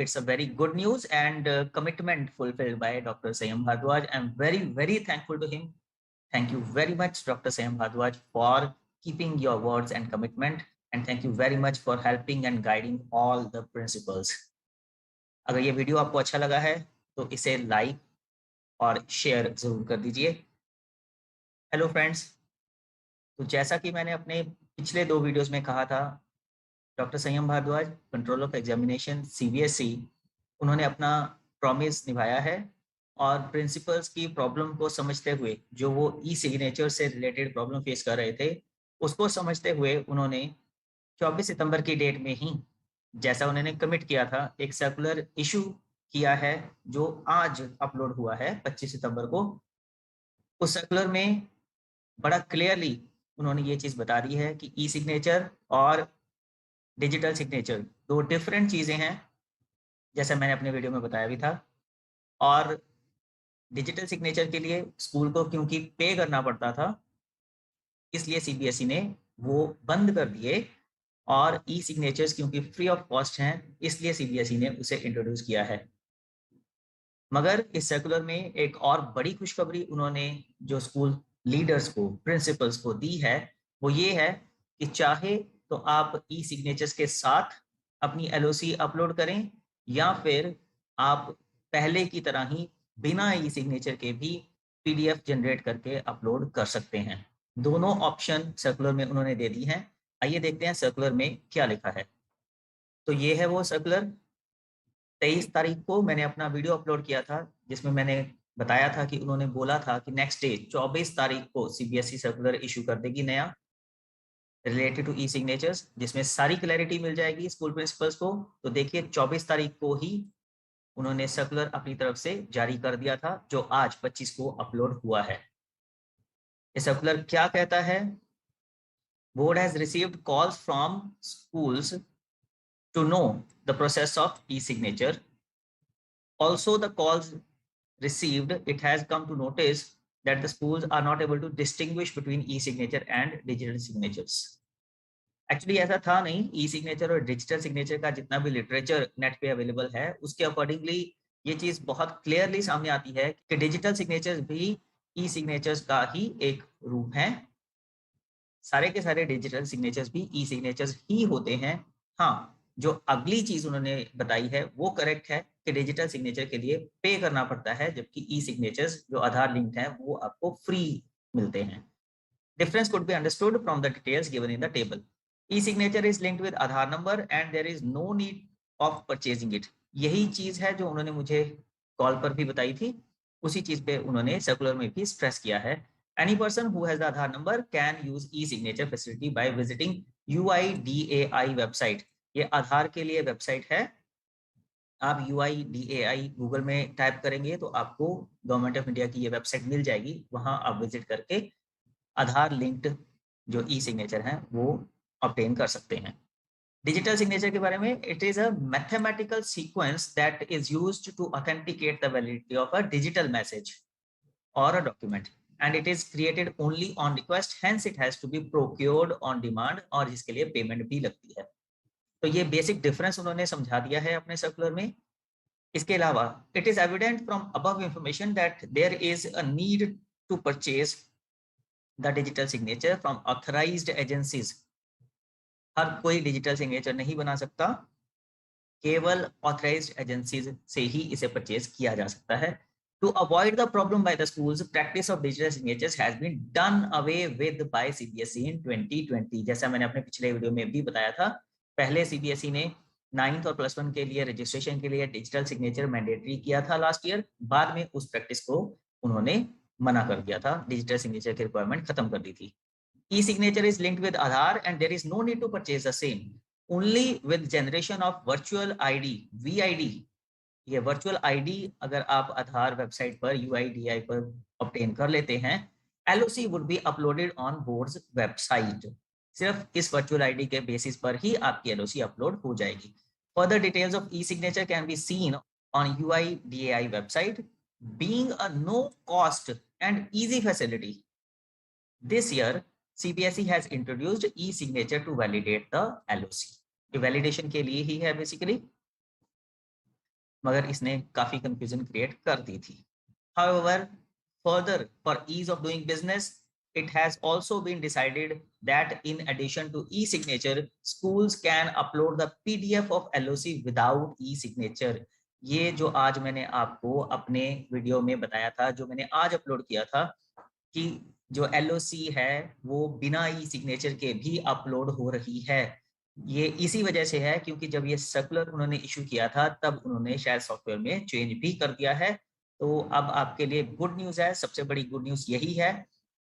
it's a very good news and commitment fulfilled by Dr. Sayam Bhardwaj. I'm very thankful to him. Thank you very much, Dr. Sayam Bhardwaj, for keeping your words and commitment. And thank you very much for helping and guiding all the principals. अगर ये video आपको अच्छा लगा है तो इसे like और share जरूर कर दीजिए। हेलो फ्रेंड्स, तो जैसा कि मैंने अपने पिछले 2 वीडियोस में कहा था, doctor Sanyam Bhardwaj, control of examination CBSE, उन्होंने अपना प्रॉमिस निभाया है और प्रिंसिपल्स की प्रॉब्लम को समझते हुए, जो वो ई सिग्नेचर से रिलेटेड प्रॉब्लम फेस कर रहे थे, उसको समझते हुए उन्होंने 24 सितंबर की डेट में ही, जैसा उन्होंने कमिट किया था, एक सर्कुलर इशू किया है जो आज अपलोड हुआ है 25 सितंबर को। उस सर्कुलर में बड़ा क्लियरली उन्होंने ये चीज़ बता दी है कि ई सिग्नेचर और डिजिटल सिग्नेचर 2 डिफरेंट चीज़ें हैं, जैसा मैंने अपने वीडियो में बताया भी था। और डिजिटल सिग्नेचर के लिए स्कूल को क्योंकि पे करना पड़ता था, इसलिए सीबीएसई ने वो बंद कर दिए, और ई सिग्नेचर्स क्योंकि फ्री ऑफ कॉस्ट हैं, इसलिए सीबीएसई ने उसे इंट्रोड्यूस किया है। मगर इस सर्कुलर में एक और बड़ी खुशखबरी उन्होंने जो स्कूल लीडर्स को, प्रिंसिपल्स को दी है, वो ये है कि चाहे तो आप ई सिग्नेचर्स के साथ अपनी एलओसी अपलोड करें, या फिर आप पहले की तरह ही बिना ई सिग्नेचर के भी पीडीएफ जनरेट करके अपलोड कर सकते हैं। दोनों ऑप्शन सर्कुलर में उन्होंने दे दी हैं। आइए देखते हैं सर्कुलर में क्या लिखा है। तो ये है वो सर्कुलर। 23 तारीख को मैंने अपना वीडियो अपलोड किया था, जिसमें मैंने बताया था कि उन्होंने बोला था कि नेक्स्ट डे 24 तारीख को सीबीएसई सर्कुलर इशू कर देगी नया, रिलेटेड टू ई सिग्नेचर्स, जिसमें सारी क्लैरिटी मिल जाएगी स्कूल प्रिंसिपल्स को। तो देखिए 24 तारीख को ही उन्होंने सर्कुलर अपनी तरफ से जारी कर दिया था, जो आज 25 को अपलोड हुआ है। ये सर्कुलर क्या कहता है? Board has received calls from schools to know the process of e signature. Also, the calls received, it has come to notice that the schools are not able to distinguish between e-signature and digital signatures. Actually ऐसा था नहीं। ई signature और digital signature का जितना भी literature net पे available है, उसके अकॉर्डिंगली ये चीज़ बहुत क्लियरली सामने आती है कि डिजिटल सिग्नेचर्स भी ई सिग्नेचर्स का ही एक रूप है। सारे के सारे डिजिटल सिग्नेचर्स भी ई सिग्नेचर्स ही होते हैं। हाँ, जो अगली चीज़ उन्होंने बताई है वो करेक्ट है कि डिजिटल सिग्नेचर के लिए पे करना पड़ता है, जबकि ई सिग्नेचर्स जो आधार लिंक्ड हैं वो आपको फ्री मिलते हैं। Difference could be understood from the details given in the table. E-signature is linked with Aadhaar number and there is no need of purchasing it. यही चीज है जो उन्होंने मुझे कॉल पर भी बताई थी, उसी चीज पे उन्होंने सर्कुलर में भी स्ट्रेस किया है। Any person who has the Aadhaar number can use e-signature facility by visiting UIDAI website. ये आधार के लिए वेबसाइट है। आप UIDAI गूगल में टाइप करेंगे तो आपको गवर्नमेंट ऑफ इंडिया की ये वेबसाइट मिल जाएगी, वहां आप विजिट करके आधार लिंक्ड जो ई सिग्नेचर हैं वो ऑब्टेन कर सकते हैं। डिजिटल सिग्नेचर के बारे में, it is a mathematical sequence that is used to authenticate the validity of a digital message और a document, and it is created only on request, hence it has to be procured on demand, और जिसके लिए payment भी लगती है। तो ये basic difference उन्होंने समझा दिया है अपने सर्कुलर में। इसके अलावा it is evident from above information that there is a need to purchase the digital signature from authorized agencies. हर कोई डिजिटल सिग्नेचर नहीं बना सकता, केवल ऑथराइज्ड एजेंसीज से ही इसे परचेज किया जा सकता है। To avoid the problem by the schools, practice of digital signatures has been done away with by CBSE in 2020। जैसा मैंने अपने पिछले वीडियो में भी बताया था, पहले सीबीएसई ने 9th और +1 के लिए रजिस्ट्रेशन के लिए डिजिटल सिग्नेचर मैंडेटरी किया था लास्ट ईयर, बाद में उस प्रैक्टिस को उन्होंने मना कर दिया था, डिजिटल सिग्नेचर की रिक्वायरमेंट खत्म कर दी थी। E-signature is linked with Aadhaar and there is no need to purchase the same. Only with generation of virtual ID, VID, ये वर्चुअल आईडी अगर आप आधार वेबसाइट पर UIDAI पर ऑब्टेन कर लेते हैं, LOC would be uploaded on board's website. सिर्फ इस वर्चुअल आईडी के बेसिस पर ही आपकी LOC अपलोड हो जाएगी। Further details of e-signature can be seen on UIDAI website. Being a no cost and easy facility, this year CBSE has introduced e-signature to validate the LOC. ये validation के लिए ही है basically. मगर इसने काफी confusion create कर दी थी। However, further, for ease of doing business, it has also been decided that in addition to e-signature, schools can upload the PDF of LOC without e-signature. ये जो आज मैंने आपको अपने वीडियो में बताया था, जो मैंने आज अपलोड किया था, कि जो LOC है वो बिना ई सिग्नेचर के भी अपलोड हो रही है। ये इसी वजह से है क्योंकि जब ये सर्कुलर उन्होंने इशू किया था तब उन्होंने शायद सॉफ्टवेयर में चेंज भी कर दिया है। तो अब आपके लिए गुड न्यूज़ है, सबसे बड़ी गुड न्यूज़ यही है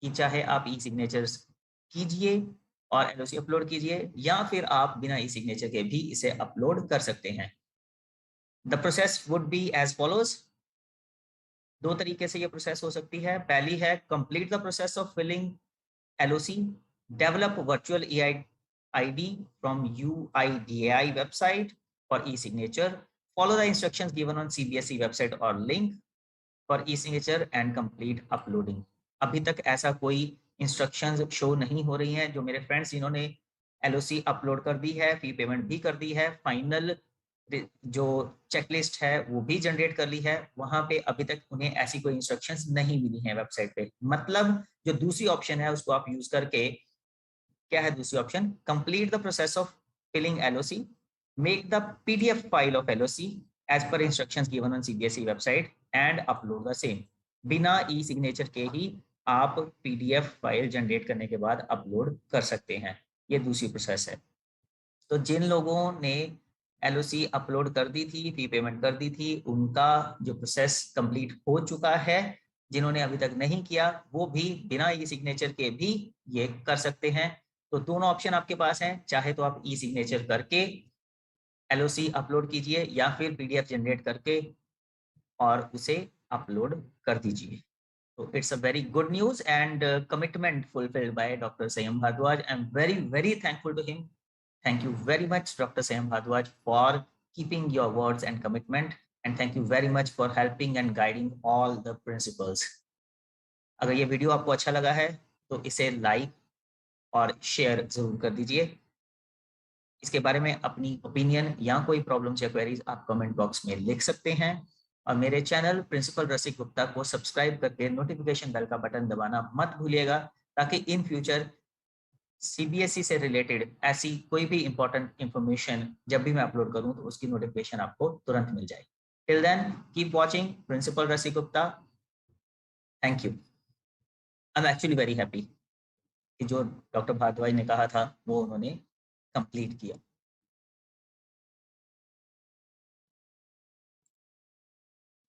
कि चाहे आप ई सिग्नेचर्स कीजिए और LOC अपलोड कीजिए या फिर आप बिना ई सिग्नेचर के भी इसे अपलोड कर सकते हैं। The process would be as follows. दो तरीके से ये प्रोसेस हो सकती है। पहली है complete the process of filling LOC, develop virtual ID from UIDAI website for e-signature, follow the instructions given on CBSE website or link for e-signature and complete uploading। अभी तक ऐसा कोई इंस्ट्रक्शंस शो नहीं हो रही हैं। जो मेरे फ्रेंड्स जिन्होंने LOC अपलोड कर दी है, फी पेमेंट भी कर दी है, फाइनल जो चेकलिस्ट है वो भी जनरेट कर ली है, वहां पे अभी तक उन्हें ऐसी कोई इंस्ट्रक्शंस नहीं मिली हैं वेबसाइट पे। मतलब जो दूसरी ऑप्शन है उसको आप यूज करके, क्या है दूसरी option, complete the process of filling LOC, make the PDF file of LOC as per instructions given on CBSE website and upload the same. बिना ई सिग्नेचर के ही आप PDF फाइल जनरेट करने के बाद अपलोड कर सकते हैं। ये दूसरी प्रोसेस है। तो जिन लोगों ने LOC अपलोड कर दी थी, फी पेमेंट कर दी थी, उनका जो प्रोसेस कंप्लीट हो चुका है। जिन्होंने अभी तक नहीं किया वो भी बिना ई सिग्नेचर के भी ये कर सकते हैं। तो दोनों ऑप्शन आपके पास हैं, चाहे तो आप ई सिग्नेचर करके LOC अपलोड कीजिए या फिर PDF जनरेट करके और उसे अपलोड कर दीजिए। So it's a very good news and commitment fulfilled by Dr. Sayam Bhardwaj. I'm very, very thankful to him. Thank you very much, Dr. Sayam Bhardwaj, for keeping your words and commitment. And thank you very much for helping and guiding all the principals. अगर ये video आपको अच्छा लगा है तो इसे like और share जरूर कर दीजिए। इसके बारे में अपनी ओपिनियन या कोई प्रॉब्लम्स या क्वेरीज आप कमेंट बॉक्स में लिख सकते हैं। और मेरे चैनल प्रिंसिपल रसिक गुप्ता को सब्सक्राइब करके नोटिफिकेशन बेल का बटन दबाना मत भूलिएगा, ताकि इन फ्यूचर CBSE से रिलेटेड ऐसी कोई भी इंपॉर्टेंट इंफॉर्मेशन जब भी मैं अपलोड करूं तो उसकी नोटिफिकेशन आपको तुरंत मिल जाए। Till then keep watching principal Rasik Gupta. Thank you. I am actually very happy कि जो डॉक्टर भारद्वाज ने कहा था वो उन्होंने कंप्लीट किया।